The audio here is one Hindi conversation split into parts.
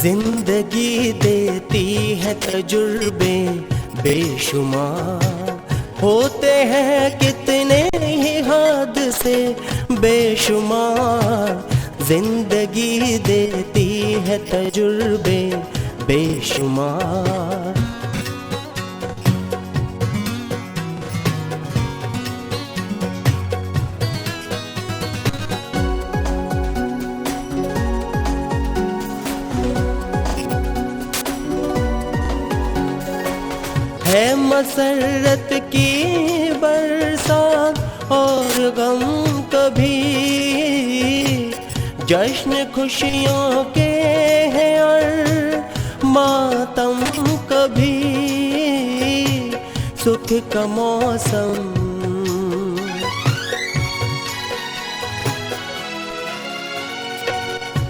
जिंदगी देती है तजुर्बे बेशुमार, होते हैं कितने ही हादसे बेशुमार। जिंदगी देती है तजुर्बे बेशुमार। है मसरत की बरसात और गम कभी, जश्न खुशियों के हैं और मातम कभी। सुख का मौसम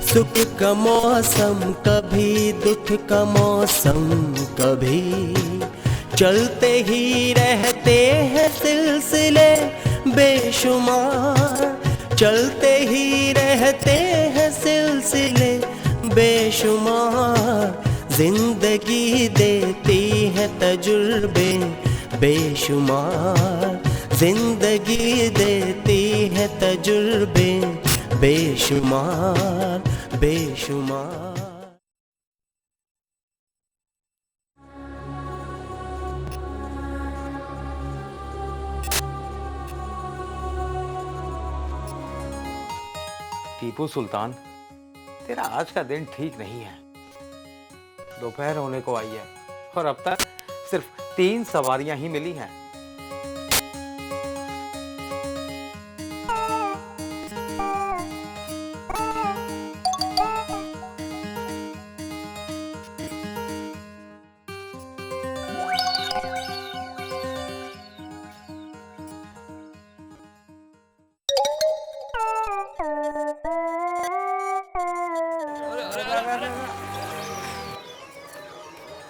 सुख का मौसम कभी, दुख का मौसम कभी। चलते ही रहते हैं सिलसिले बेशुमार, चलते ही रहते हैं सिलसिले बेशुमार। जिंदगी देती है तजुर्बे बेशुमार, जिंदगी देती है तजुर्बे बेशुमार बेशुमार। टीपू सुल्तान, तेरा आज का दिन ठीक नहीं है। दोपहर होने को आई है और अब तक सिर्फ 3 सवारियां ही मिली हैं।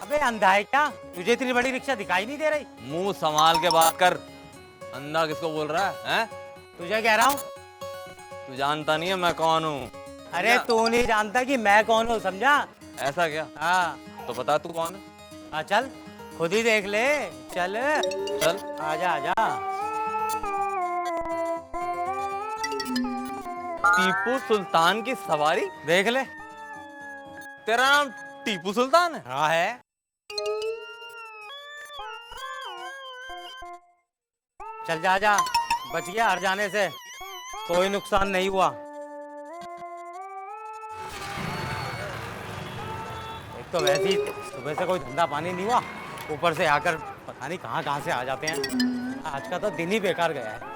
अबे अंधा है क्या? तुझे इतनी बड़ी रिक्शा दिखाई नहीं दे रही? मुंह संभाल के बात कर। अंधा किसको बोल रहा है? तुझे कह रहा हूँ। तू जानता नहीं है मैं कौन हूँ? अरे तू नहीं जानता कि मैं कौन हूँ, समझा? ऐसा क्या? हाँ तो बता तू कौन है? हाँ चल खुद ही देख ले। चल चल आजा आजा। टीपू सुल्तान की सवारी देख ले। तेरा नाम टीपू सुल्तान है? हाँ है। चल जा जा, बच गया हर जाने से, कोई नुकसान नहीं हुआ। एक तो वैसे ही सुबह से कोई धंधा पानी नहीं हुआ, ऊपर से आकर पता नहीं कहाँ से आ जाते हैं। आज का तो दिन ही बेकार गया है।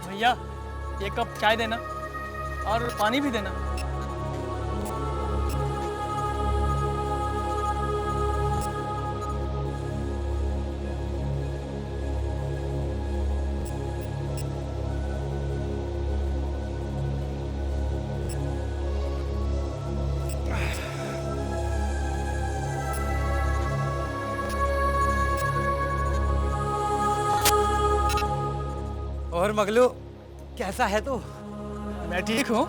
भैया एक कप चाय देना और पानी भी देना। और मगलू कैसा है तू? मैं ठीक हूँ।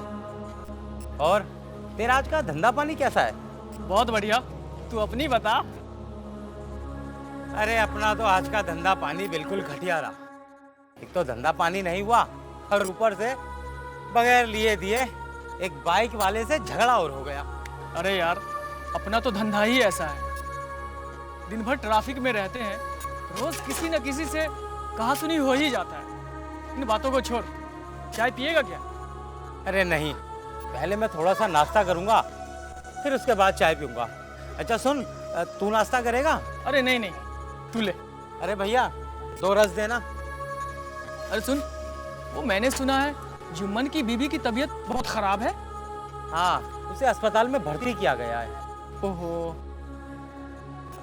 और तेरा आज का धंधा पानी कैसा है? बहुत बढ़िया, तू अपनी बता। अरे अपना तो आज का धंधा पानी बिल्कुल घटिया रहा। एक तो धंधा पानी नहीं हुआ और ऊपर से बगैर लिए दिए एक बाइक वाले से झगड़ा और हो गया। अरे यार अपना तो धंधा ही ऐसा है, दिन भर ट्रैफिक में रहते हैं, रोज किसी न किसी से कहा सुनी हो ही जाता है। इन बातों को छोड़, चाय पिएगा क्या? अरे नहीं, पहले मैं थोड़ा सा नाश्ता करूंगा, फिर उसके बाद चाय पीऊंगा। अच्छा सुन, तू नाश्ता करेगा? अरे नहीं नहीं, तू ले। अरे भैया 2 रस देना। अरे सुन, वो मैंने सुना है जुम्मन की बीबी की तबीयत बहुत खराब है। हाँ, उसे अस्पताल में भर्ती किया गया है। ओहो।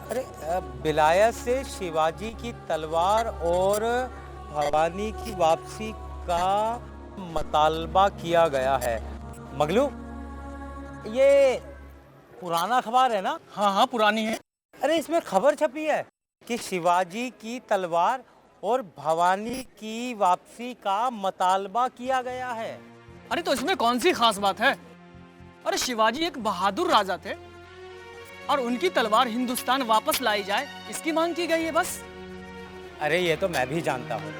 अरे विलायत से शिवाजी की तलवार और भवानी की वापसी का मतालबा किया गया है। मगलू, ये पुराना अखबार है ना? हाँ हाँ, पुरानी है। अरे इसमें खबर छपी है कि शिवाजी की तलवार और भवानी की वापसी का मतालबा किया गया है। अरे तो इसमें कौन सी खास बात है? अरे शिवाजी एक बहादुर राजा थे और उनकी तलवार हिंदुस्तान वापस लाई जाए, इसकी मांग की गई है बस। अरे ये तो मैं भी जानता हूँ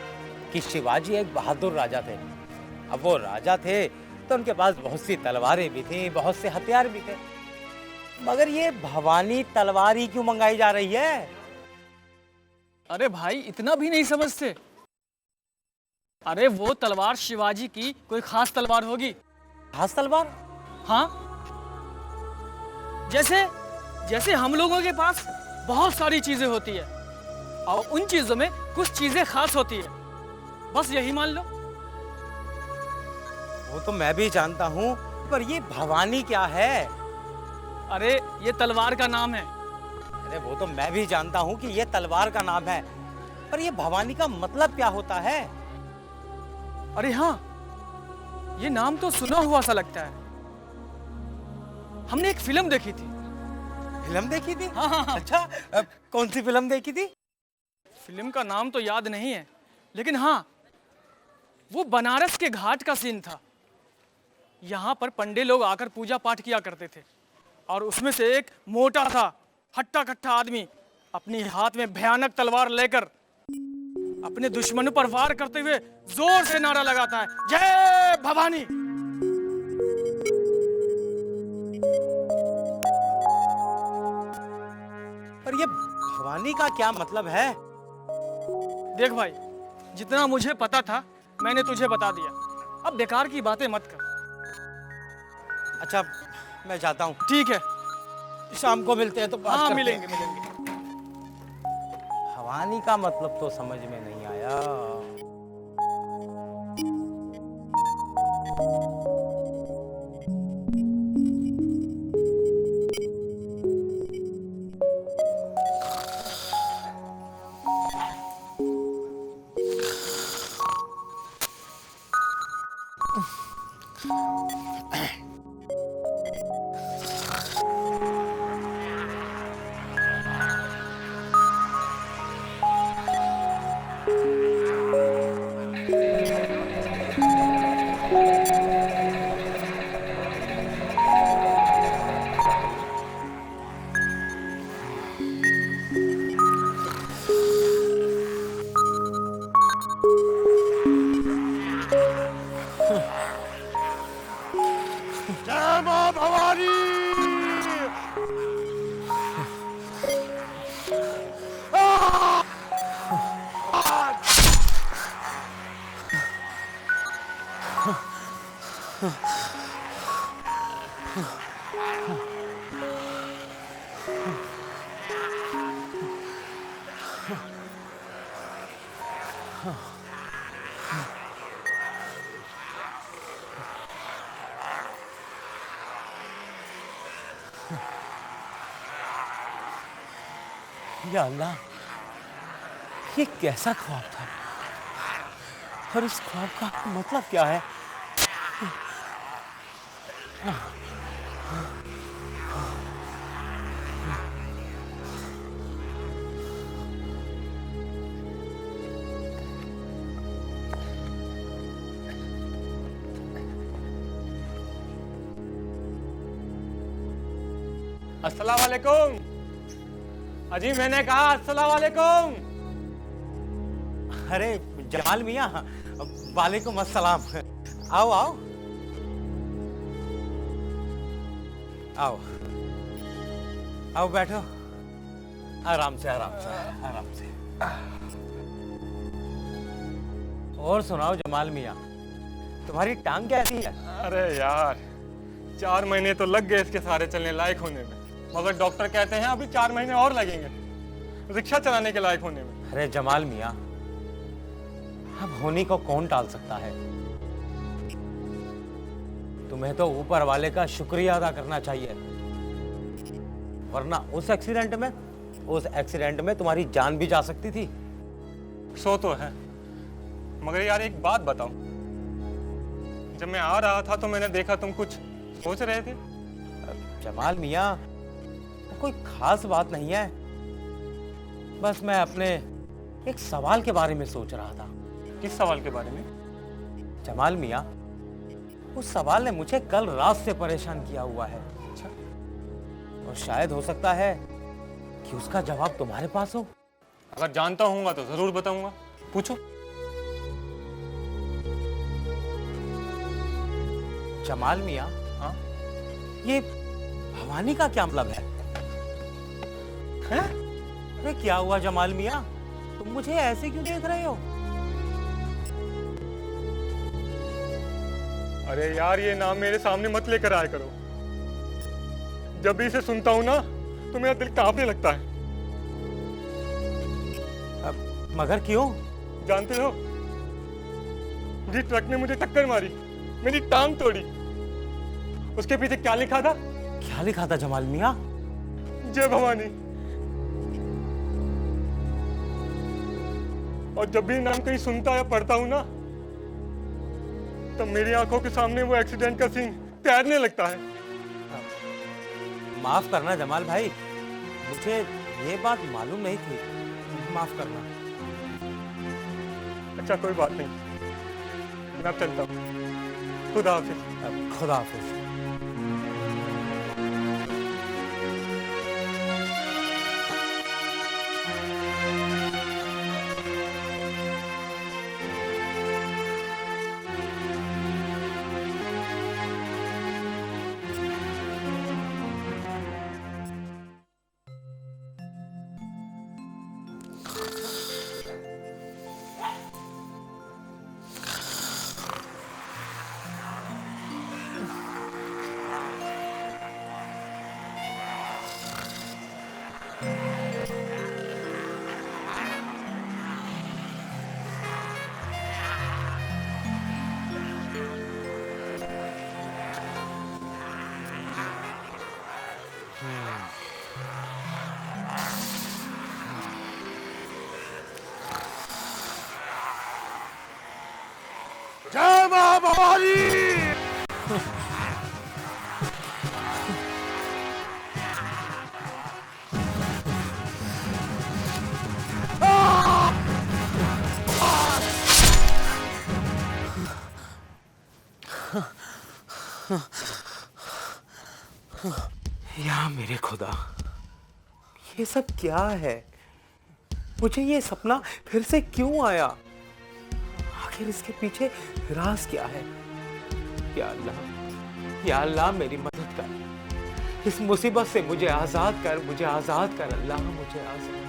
कि शिवाजी एक बहादुर राजा थे। अब वो राजा थे तो उनके पास बहुत सी तलवारें भी थी, बहुत से हथियार भी थे, मगर ये भवानी तलवार ही क्यों मंगाई जा रही है? अरे भाई, इतना भी नहीं समझते। अरे वो तलवार शिवाजी की कोई खास तलवार होगी। खास तलवार? हाँ, जैसे जैसे हम लोगों के पास बहुत सारी चीजें होती है और उन चीजों में कुछ चीजें खास होती है, बस यही मान लो। वो तो मैं भी जानता हूँ, पर ये भवानी क्या है? अरे ये तलवार का नाम है। अरे वो तो मैं भी जानता हूँ कि ये तलवार का नाम है, पर ये भवानी का मतलब क्या होता है? अरे हाँ, ये नाम तो सुना हुआ सा लगता है। हमने एक फिल्म देखी थी। फिल्म देखी थी? हाँ हाँ हाँ। अच्छा, कौन सी फिल्म देखी थी? फिल्म का नाम तो याद नहीं है, लेकिन हाँ, वो बनारस के घाट का सीन था। यहाँ पर पंडे लोग आकर पूजा पाठ किया करते थे और उसमें से एक मोटा था हट्टा कट्टा आदमी अपनी हाथ में भयानक तलवार लेकर अपने दुश्मनों पर वार करते हुए जोर से नारा लगाता है, जय भवानी। पर ये भवानी का क्या मतलब है? देख भाई, जितना मुझे पता था मैंने तुझे बता दिया, अब बेकार की बातें मत कर। अच्छा, मैं जाता हूँ। ठीक है, शाम को मिलते हैं तो बात हाँ करते मिलेंगे हैं। मिलेंगे। भवानी का मतलब तो समझ में नहीं आया। या अल्लाह, ये कैसा ख्वाब था और इस ख्वाब का मतलब क्या है? अस्सलाम वालेकुम। अजी मैंने कहा अस्सलाम वालेकुम। अरे जमाल मियाँ, वालेकुम अस्सलाम। आओ आओ आओ आओ, बैठो। आराम से आराम से आराम से। और सुनाओ जमाल मियाँ, तुम्हारी टांग कैसी है? अरे यार, 4 महीने तो लग गए इसके सारे चलने लायक होने में, मगर डॉक्टर कहते हैं अभी 4 महीने और लगेंगे रिक्शा चलाने के लायक होने में। अरे जमाल मियाँ, अब होनी को कौन टाल सकता है? तुम्हें तो ऊपर वाले का शुक्रिया अदा करना चाहिए, वरना उस एक्सीडेंट में तुम्हारी जान भी जा सकती थी। सो तो है, मगर यार एक बात बताओ, जब मैं आ रहा था तो मैंने देखा तुम कुछ सोच रहे थे। जमाल मियाँ, कोई खास बात नहीं है, बस मैं अपने एक सवाल के बारे में सोच रहा था। किस सवाल के बारे में? जमाल मियाँ, उस सवाल ने मुझे कल रात से परेशान किया हुआ है। अच्छा, और शायद हो सकता है कि उसका जवाब तुम्हारे पास हो। अगर जानता हूँगा तो जरूर बताऊंगा, पूछो। जमाल मियाँ, हाँ? ये भवानी का क्या मतलब है? अरे क्या हुआ जमाल मियाँ, तुम मुझे ऐसे क्यों देख रहे हो? अरे यार ये नाम मेरे सामने मत लेकर आया करो, जब भी इसे सुनता हूं ना तो मेरा दिल कांपने लगता है। मगर क्यों? जानते हो, जिस ट्रक ने मुझे टक्कर मारी, मेरी टांग तोड़ी, उसके पीछे क्या लिखा था? क्या लिखा था जमाल मियाँ? जय भवानी। और जब भी नाम कहीं सुनता या पढ़ता हूं ना, तब मेरी आंखों के सामने वो एक्सीडेंट का सीन तैरने लगता है। माफ करना जमाल भाई, मुझे ये बात मालूम नहीं थी, माफ करना। अच्छा कोई बात नहीं, मैं अब चलता हूँ। खुदा हाफिज। खुदा हाफिज। जय मां भवानी। या मेरे खुदा, ये सब क्या है? मुझे ये सपना फिर से क्यों आया? आखिर इसके पीछे राज क्या है? या अल्लाह मेरी मदद कर, इस मुसीबत से मुझे आजाद कर, मुझे आजाद कर अल्लाह, मुझे आजाद।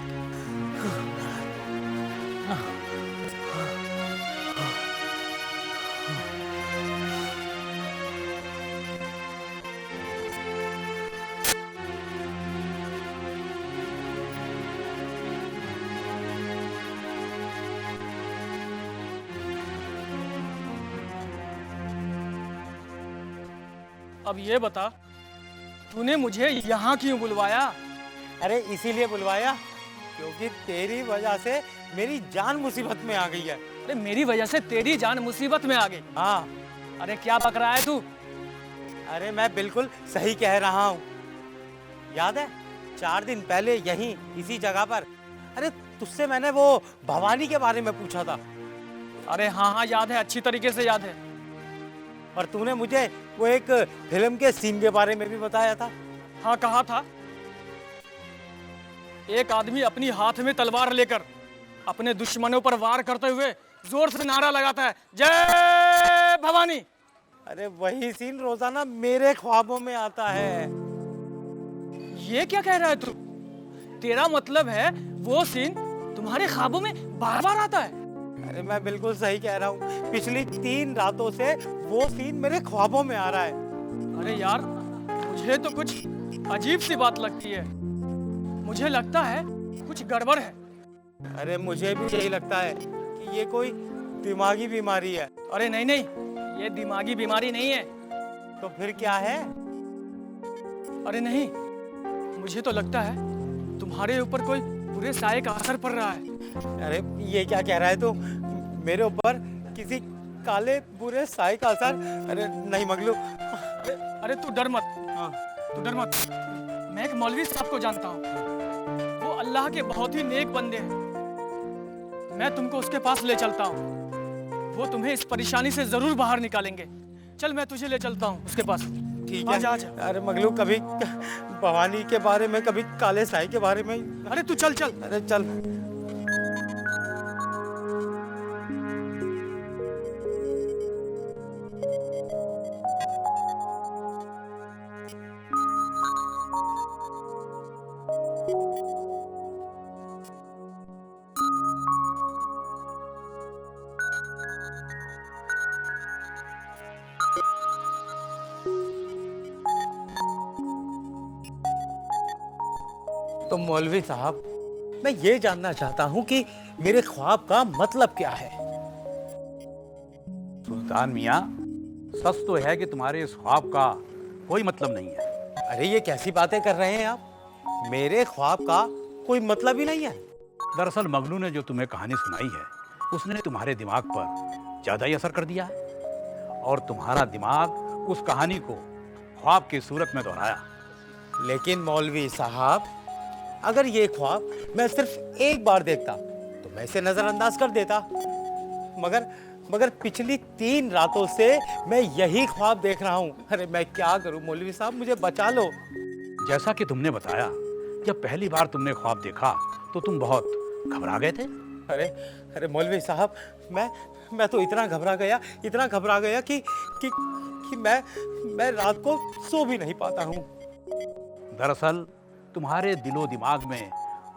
अब ये बता, तूने मुझे यहाँ क्यों बुलवाया? अरे इसीलिए बुलवाया क्योंकि तेरी वजह से मेरी जान मुसीबत में आ गई है। अरे मेरी वजह से तेरी जान मुसीबत में आ गई? हाँ। अरे क्या बक रहा है तू? अरे मैं बिल्कुल सही कह रहा हूँ। याद है 4 दिन पहले यहीं इसी जगह पर, अरे तुझसे मैंने वो भवानी के बारे में पूछा था। अरे हाँ हाँ याद है, अच्छी तरीके से याद है। और तूने मुझे वो एक फिल्म के सीन के बारे में भी बताया था। हाँ कहा था, एक आदमी अपनी हाथ में तलवार लेकर अपने दुश्मनों पर वार करते हुए जोर से नारा लगाता है, जय भवानी। अरे वही सीन रोजाना मेरे ख्वाबों में आता है। ये क्या कह रहा है तू? तेरा मतलब है वो सीन तुम्हारे ख्वाबों में बार बार आता है? अरे मैं बिल्कुल सही कह रहा हूँ, पिछली 3 रातों से वो सीन मेरे ख्वाबों में आ रहा है। अरे यार, मुझे तो कुछ अजीब सी बात लगती है। मुझे लगता है कुछ गड़बड़ है। अरे मुझे भी यही लगता है कि ये कोई दिमागी बीमारी है। अरे नहीं नहीं, ये दिमागी बीमारी नहीं है। तो फिर क्या है? अरे नहीं, मुझे तो लगता है तुम्हारे ऊपर कोई बुरे साये का असर पड़ रहा है। अरे ये क्या कह रहा है तू? मेरे ऊपर किसी काले बुरे साए का असर? अरे नहीं मगलू। अरे तू डर मत, तू डर मत। मैं एक मौलवी साहब को जानता हूँ, वो अल्लाह के बहुत ही नेक बंदे हैं। मैं तुमको उसके पास ले चलता हूँ, वो तुम्हें इस परेशानी से जरूर बाहर निकालेंगे। चल मैं तुझे ले चलता हूँ उसके पास। ठीक है। आजा आजा। अरे मगलू, कभी भवानी के बारे में, कभी काले साए के बारे में। अरे तू चल चल। अरे चल। तो मौलवी साहब, मैं ये जानना चाहता हूँ कि मेरे ख्वाब का मतलब क्या है? सुल्तान मियाँ, सच तो है कि तुम्हारे इस ख्वाब का कोई मतलब नहीं है। अरे ये कैसी बातें कर रहे हैं आप? मेरे ख्वाब का कोई मतलब ही नहीं है। दरअसल मगलू ने जो तुम्हें कहानी सुनाई है, उसने तुम्हारे दिमाग पर ज्यादा ही असर कर दिया है और तुम्हारा दिमाग उस कहानी को ख्वाब की सूरत में दोहराया। लेकिन मौलवी साहब, अगर ये ख्वाब मैं सिर्फ एक बार देखता तो मैं इसे नजरअंदाज कर देता, मगर पिछली 3 रातों से मैं यही ख्वाब देख रहा हूँ। अरे मैं क्या करूँ मौलवी साहब, मुझे बचा लो। जैसा कि तुमने बताया, जब पहली बार तुमने ख्वाब देखा तो तुम बहुत घबरा गए थे। अरे अरे मौलवी साहब, मैं तो इतना घबरा गया कि मैं रात को सो भी नहीं पाता हूँ। दरअसल तुम्हारे दिलो दिमाग में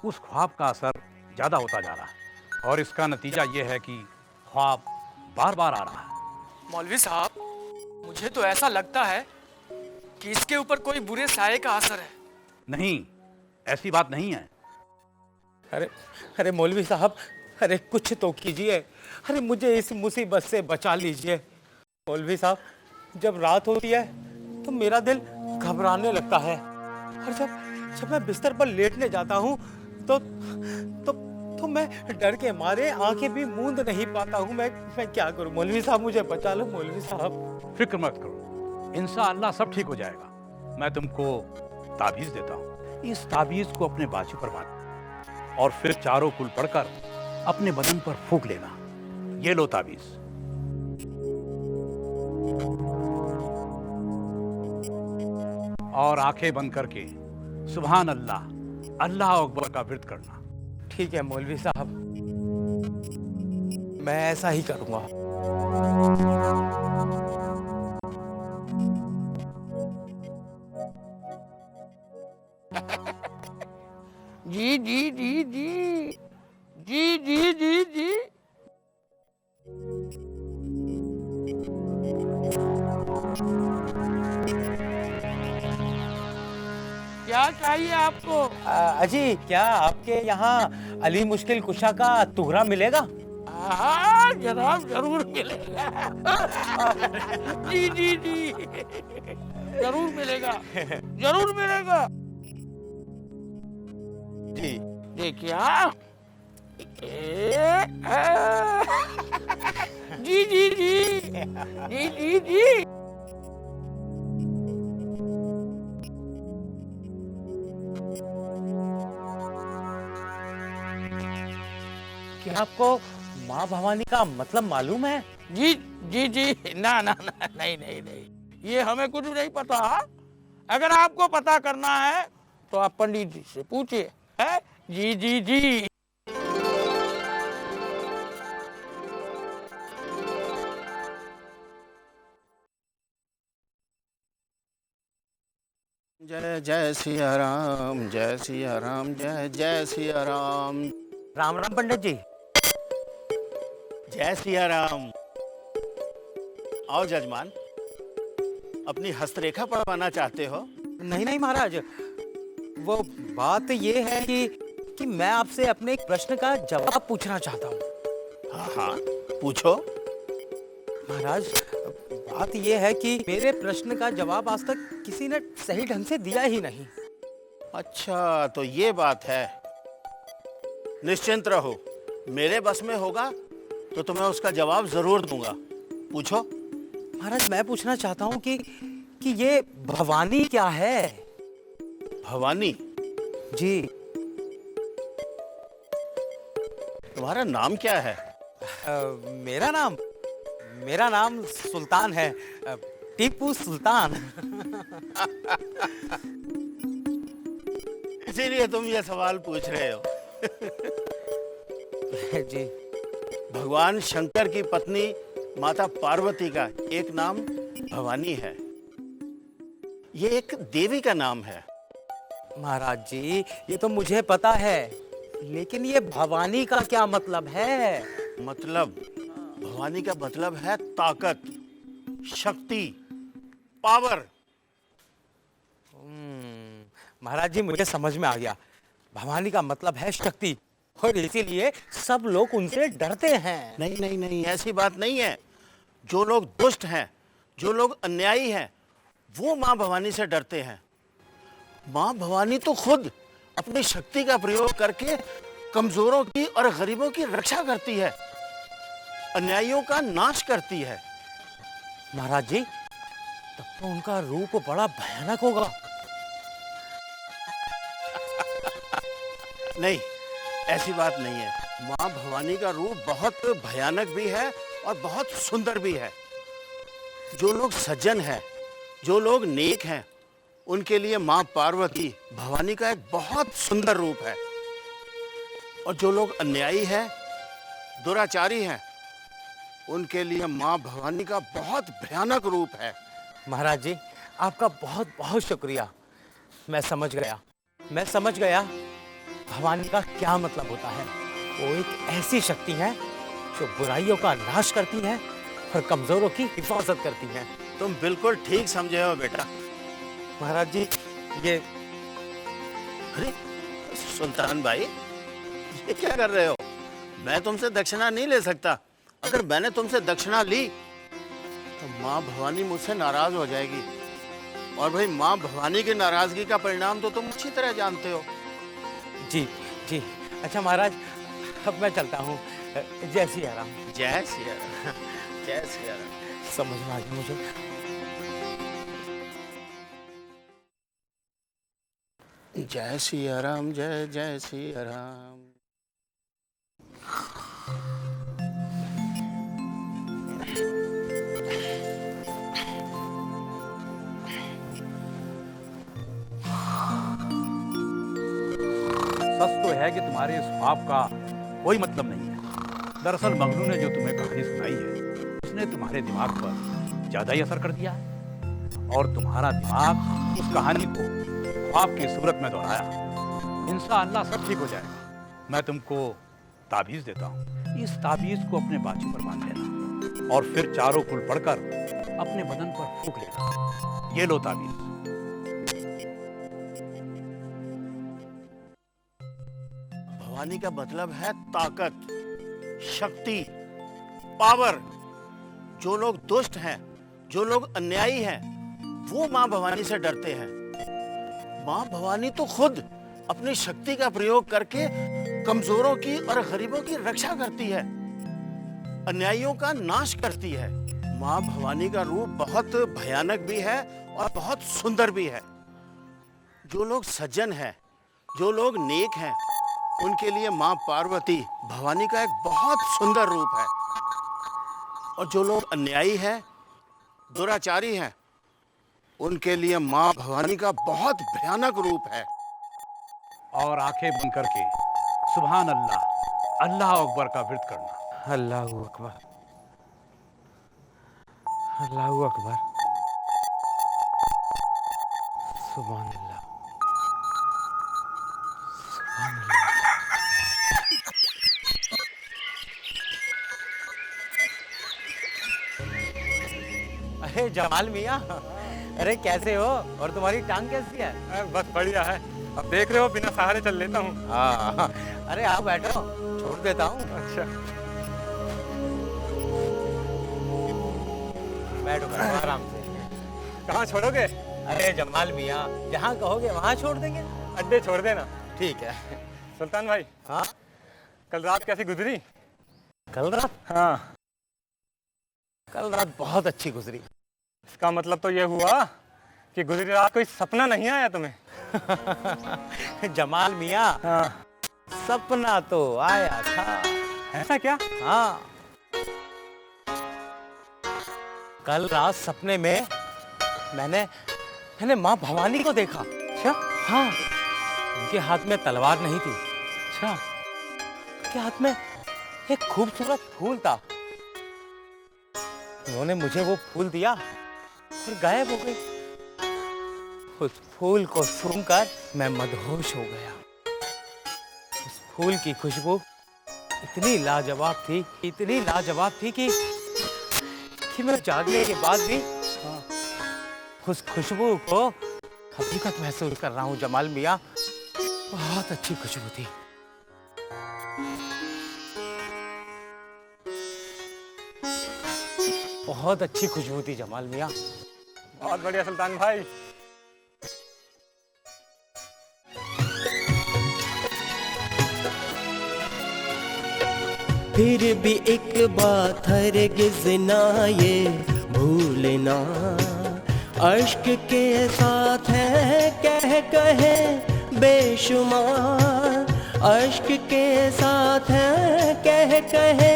उस ख्वाब का असर ज्यादा होता जा रहा है और इसका नतीजा यह है कि ख्वाब बार बार आ रहा है। मौलवी साहब, मुझे तो ऐसा लगता है कि इसके ऊपर कोई बुरे साये का असर है। नहीं, ऐसी बात नहीं है। अरे मौलवी साहब, अरे कुछ तो कीजिए। अरे मुझे इस मुसीबत से बचा लीजिए। मौलवी साहब, जब रात होती है तो मेरा दिल घबराने लगता है और जब मैं बिस्तर पर लेटने जाता हूँ तो मैं डर के मारे आंखें भी मूंद नहीं पाता हूँ। मैं क्या करूँ मौलवी साहब, मुझे बचा लो मौलवी साहब। फिक्र मत करो, इंशाअल्लाह सब ठीक हो जाएगा। मैं तुमको ताबीज देता हूँ। इस ताबीज को अपने बाजू पर बांध और फिर चारों कुल पढ़कर अपने बदन पर फूंक लेना। ये लो ताबीज। और आंखें बंद करके सुभान अल्लाह, अल्लाह अकबर का विर्द करना। ठीक है मौलवी साहब, मैं ऐसा ही करूँगा। जी जी जी जी जी जी जी जी। क्या चाहिए आपको? अजी, क्या आपके यहाँ अली मुश्किल कुशा का तुहरा मिलेगा? हाँ जनाब, जरूर मिलेगा। जी जी जी, जरूर मिलेगा, जरूर मिलेगा। जी देखिए हाँ। जी जी जी जी जी जी। क्या आपको माँ भवानी का मतलब मालूम है? जी जी जी, ना ना ना, नहीं नहीं नहीं, ये हमें कुछ नहीं पता। अगर आपको पता करना है तो आप पंडित जी से पूछिए। है जी जी जी। जय जय सिया राम, जय सिया राम, जय जय सिया राम। राम राम पंडित जी। जय सिया राम। आओ जजमान, अपनी हस्तरेखा पढ़वाना चाहते हो? नहीं नहीं महाराज, वो बात ये है कि मैं आपसे अपने एक प्रश्न का जवाब पूछना चाहता हूँ। हाँ हाँ, पूछो। महाराज, बात ये है कि मेरे प्रश्न का जवाब आज तक किसी ने सही ढंग से दिया ही नहीं। अच्छा, तो ये बात है। निश्चिंत रहो, मेरे बस में होगा तो तुम्हें उसका जवाब जरूर दूंगा। पूछो। महाराज, मैं पूछना चाहता हूँ कि ये भवानी क्या है? भवानी? जी। तुम्हारा नाम क्या है? मेरा नाम सुल्तान है, टीपू सुल्तान। इसीलिए तुम ये सवाल पूछ रहे हो। जी। भगवान शंकर की पत्नी माता पार्वती का एक नाम भवानी है। ये एक देवी का नाम है। महाराज जी, ये तो मुझे पता है, लेकिन ये भवानी का क्या मतलब है? मतलब? भवानी का मतलब है ताकत, शक्ति, पावर। महाराज जी, मुझे समझ में आ गया। भवानी का मतलब है शक्ति, और इसीलिए सब लोग उनसे डरते हैं। नहीं नहीं नहीं, ऐसी बात नहीं है। जो लोग दुष्ट हैं, जो लोग अन्यायी हैं, वो माँ भवानी से डरते हैं। माँ भवानी तो खुद अपनी शक्ति का प्रयोग करके कमजोरों की और गरीबों की रक्षा करती है, अन्यायियों का नाश करती है। महाराज जी, तब तो उनका रूप बड़ा भयानक होगा। नहीं, ऐसी बात नहीं है। माँ भवानी का रूप बहुत भयानक भी है और बहुत सुंदर भी है। जो लोग सज्जन हैं, जो लोग नेक हैं, उनके लिए माँ पार्वती भवानी का एक बहुत सुंदर रूप है। और जो लोग अन्यायी हैं, दुराचारी हैं, उनके लिए माँ भवानी का बहुत भयानक रूप है। महाराज जी, आपका बहुत बहुत शुक्रिया। मैं समझ गया भवानी का क्या मतलब होता है। वो एक ऐसी शक्ति है जो बुराइयों का नाश करती है और कमजोरों की हिफाजत करती है। तुम बिल्कुल ठीक समझे हो बेटा। महाराज जी, ये अरे सुल्तान भाई, ये क्या कर रहे हो? मैं तुमसे दक्षिणा नहीं ले सकता। अगर मैंने तुमसे दक्षिणा ली तो माँ भवानी मुझसे नाराज हो जाएगी, और भाई माँ भवानी की नाराजगी का परिणाम तो तुम अच्छी तरह जानते हो। जी जी। अच्छा महाराज, अब मैं चलता हूँ। जय सिया राम। जय सिया राम, जय सिया राम। समझ में आ गया मुझे। जय सिया राम, जय जय सिया राम। सच तो है कि तुम्हारे इस ख्वाब का कोई मतलब नहीं है। दरअसल मगनू ने जो तुम्हें कहानी सुनाई है, उसने तुम्हारे दिमाग पर ज्यादा ही असर कर दिया है, और तुम्हारा दिमाग उस कहानी को ख्वाब की सूरत में दोहराया। इंशाअल्लाह सब ठीक हो जाएगा। मैं तुमको ताबीज देता हूँ। इस ताबीज को अपने बाजू पर बांध लेना, और फिर चारों कुल पढ़कर अपने बदन पर फूंक लेना। ये लो ताबीज। भवानी का मतलब है ताकत, शक्ति, पावर। जो लोग दुष्ट हैं, जो लोग अन्यायी हैं, वो माँ भवानी से डरते हैं। माँ भवानी तो खुद अपनी शक्ति का प्रयोग करके कमजोरों की और गरीबों की रक्षा करती है, अन्यायियों का नाश करती है। माँ भवानी का रूप बहुत भयानक भी है और बहुत सुंदर भी है। जो लोग सज्जन हैं, जो लोग नेक हैं, उनके लिए माँ पार्वती भवानी का एक बहुत सुंदर रूप है। और जो लोग अन्यायी हैं, दुराचारी हैं, उनके लिए माँ भवानी का बहुत भयानक रूप है। और आंखें बंद करके सुभान अल्लाह, अल्लाह अकबर का विर्द करना। अल्लाहू अकबर, अल्लाहू अकबर, सुभान अल्लाह, सुभान अल्लाह। अरे जमाल मियाँ, अरे कैसे हो और तुम्हारी टांग कैसी है? बस बढ़िया है। अब देख रहे हो बिना सहारे चल लेता हूँ। हाँ, अरे आओ बैठो, छोड़ देता हूँ। अच्छा बैठो बैठो आराम से। कहाँ छोड़ोगे? अरे जमाल मियाँ, जहाँ कहोगे वहाँ छोड़ देंगे। अड्डे छोड़ देना। ठीक है। सुल्तान भाई, हाँ, कल रात कैसी गुजरी? कल रात? हाँ, कल रात बहुत अच्छी गुजरी। इसका मतलब तो ये हुआ कि गुजरी रात कोई सपना नहीं आया तुम्हें? जमाल मियाँ, हाँ। सपना तो आया था। ऐसा क्या? हाँ, कल रात सपने में मैंने माँ भवानी को देखा। अच्छा। हाँ, उनके हाथ में तलवार नहीं थी। अच्छा, उनके हाथ में एक खूबसूरत फूल था। उन्होंने मुझे वो फूल दिया और गायब हो गई। उस फूल को सूंघकर मैं मदहोश हो गया। उस फूल की खुशबू इतनी लाजवाब थी कि मैं जागने के बाद भी उस खुशबू को अभी तक महसूस कर रहा हूँ जमाल मियाँ। बहुत अच्छी खुशबू थी। बहुत अच्छी खुशबू थी जमाल मियाँ। बहुत बढ़िया सुल्तान भाई। फिर भी एक बात हरगिज़ ना ये भूलना, अश्क के साथ है कहे बेशुमार, अश्क के साथ है कहे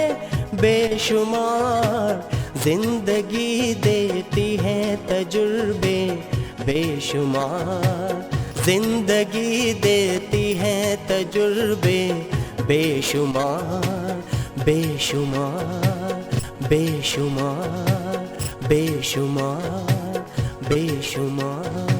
बेशुमार, जिंदगी देती है तजुर्बे बेशुमार, जिंदगी देती है तजुर्बे बेशुमार, बेशुमार बेशुमार बेशुमार बेशुमार।